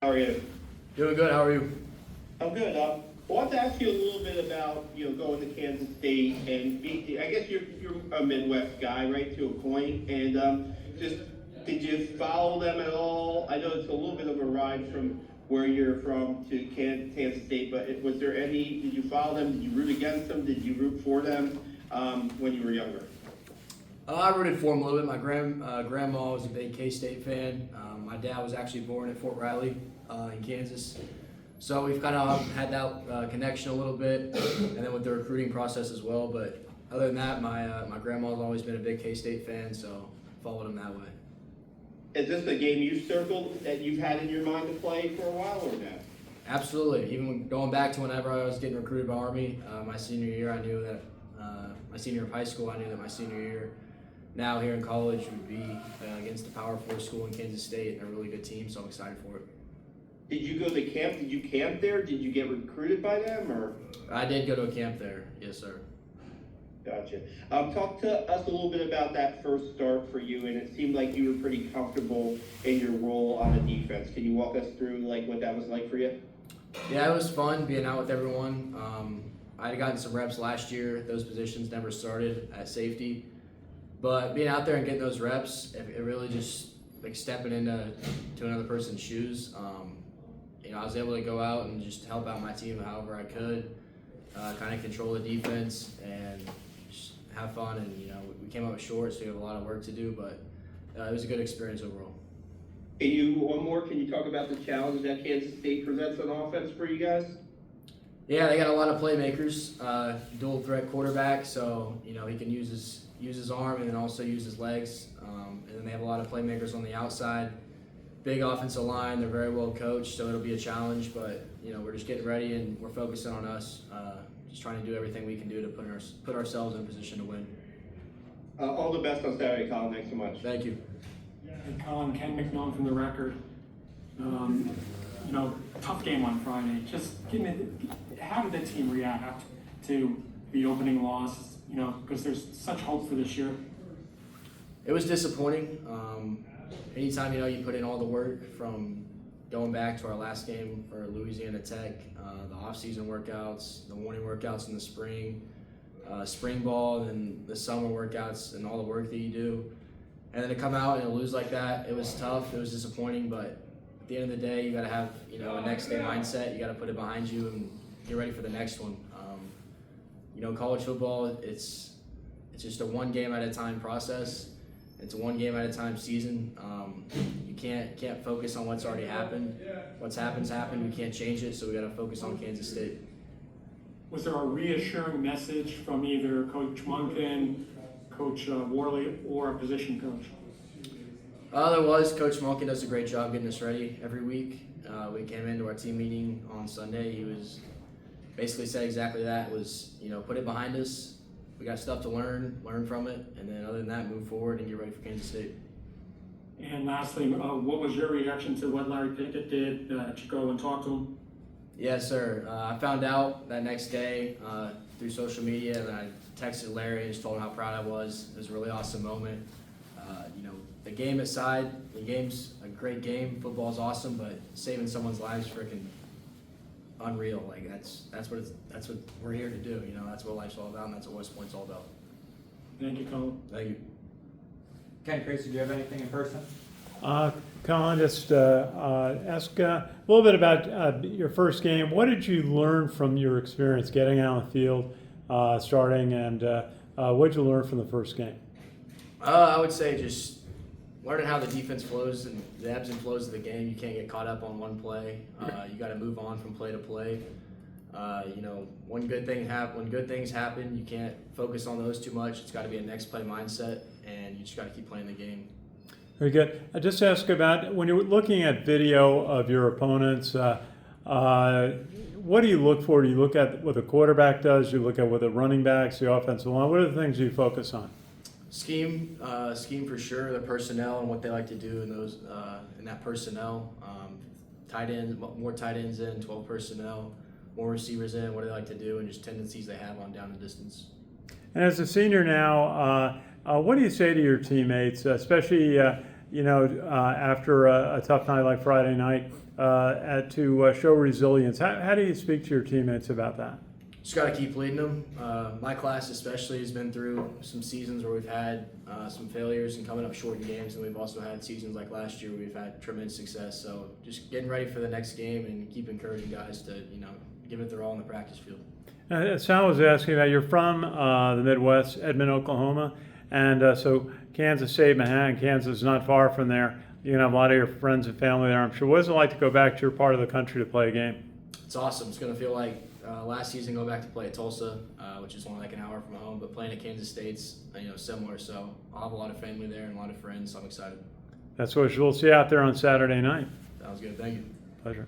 How are you? Doing good. How are you? I'm good. I want to ask you a little bit about going to Kansas State and I guess you're a Midwest guy, right, to a point. And just did you follow them at all? I know it's a little bit of a ride from where you're from to Kansas State, but was there any? Did you follow them? Did you root against them? Did you root for them when you were younger? I rooted for him a little bit. My grandma was a big K-State fan. My dad was actually born at Fort Riley in Kansas. So we've kind of had that connection a little bit, and then with the recruiting process as well. But other than that, my grandma's always been a big K-State fan, so followed him that way. Is this a game you circled that you've had in your mind to play for a while, or no? Absolutely. Even going back to whenever I was getting recruited by Army, my senior year, I knew that my senior year of high school, I knew that my senior year now here in college would be against the Power 4 school in Kansas State, and a really good team, so I'm excited for it. Did you go to camp? Did you camp there? Did you get recruited by them, or? I did go to a camp there, yes, sir. Gotcha. Talk to us a little bit about that first start for you, and it seemed like you were pretty comfortable in your role on the defense. Can you walk us through like what that was like for you? Yeah, it was fun being out with everyone. I had gotten some reps last year. Those positions never started at safety. But being out there and getting those reps, it really just like stepping into another person's shoes. I was able to go out and just help out my team however I could, kind of control the defense and just have fun. And we came up short, so we have a lot of work to do, but it was a good experience overall. Can you talk about the challenge that Kansas State presents on offense for you guys? Yeah, they got a lot of playmakers, dual threat quarterback, so he can use his arm and then also use his legs. And then they have a lot of playmakers on the outside. Big offensive line, they're very well coached, so it'll be a challenge, but we're just getting ready and we're focusing on us, just trying to do everything we can do to put ourselves in a position to win. All the best on Saturday, Colin. Thanks so much. Thank you. Hey, Colin, Ken Kraetzer from the Record. Tough game on Friday. Just how did the team react to the opening loss? Because there's such hope for this year. It was disappointing. Anytime you put in all the work from going back to our last game for Louisiana Tech, the off-season workouts, the morning workouts in the spring, spring ball, and the summer workouts, and all the work that you do, and then to come out and lose like that, it was tough. It was disappointing, but at the end of the day, you got to have a next day mindset. You got to put it behind you and get ready for the next one. College football, it's just a one game at a time process. It's a one game at a time season. You can't focus on what's already happened. What's happened. We can't change it, so we got to focus on Kansas State. Was there a reassuring message from either Coach Monken, Coach Worley, or a position coach? There was. Coach Monken does a great job getting us ready every week. We came into our team meeting on Sunday. He was basically said exactly that. It was put it behind us. We got stuff to learn from it, and then other than that, move forward and get ready for Kansas State. And lastly, what was your reaction to what Larry Pickett did? Did you go and talk to him? Yes, sir. I found out that next day through social media, and I texted Larry and just told him how proud I was. It was a really awesome moment. The game aside, the game's a great game. Football's awesome, but saving someone's life is freaking unreal. Like that's what we're here to do. That's what life's all about, and that's what West Point's all about. Thank you, Colin. Thank you. Ken Kraetzer, do you have anything in person? Colin, just ask a little bit about your first game. What did you learn from your experience getting out on the field, starting, and what did you learn from the first game? I would say just learning how the defense flows and the ebbs and flows of the game. You can't get caught up on one play. You got to move on from play to play. When good things happen, you can't focus on those too much. It's got to be a next play mindset, and you just got to keep playing the game. Very good. I just ask about when you're looking at video of your opponents. What do you look for? Do you look at what the quarterback does? Do you look at what the running backs, the offensive line? What are the things you focus on? Scheme for sure. The personnel and what they like to do in that personnel. Tight ends, more tight ends in, 12 personnel, more receivers in. What do they like to do, and just tendencies they have on down and distance. And as a senior now, what do you say to your teammates, especially after a tough night like Friday night, to show resilience. How do you speak to your teammates about that? Just got to keep leading them. My class especially has been through some seasons where we've had some failures and coming up short in games, and we've also had seasons like last year where we've had tremendous success. So just getting ready for the next game and keep encouraging guys to, give it their all in the practice field. Sal was asking about, you're from the Midwest, Edmond, Oklahoma, and so Kansas State, Manhattan, Kansas is not far from there. You have a lot of your friends and family there, I'm sure. What is it like to go back to your part of the country to play a game? It's awesome. It's going to feel like last season going back to play at Tulsa, which is only like an hour from home, but playing at Kansas State's similar. So I'll have a lot of family there and a lot of friends, so I'm excited. That's what we'll see out there on Saturday night. Sounds good. Thank you. Pleasure.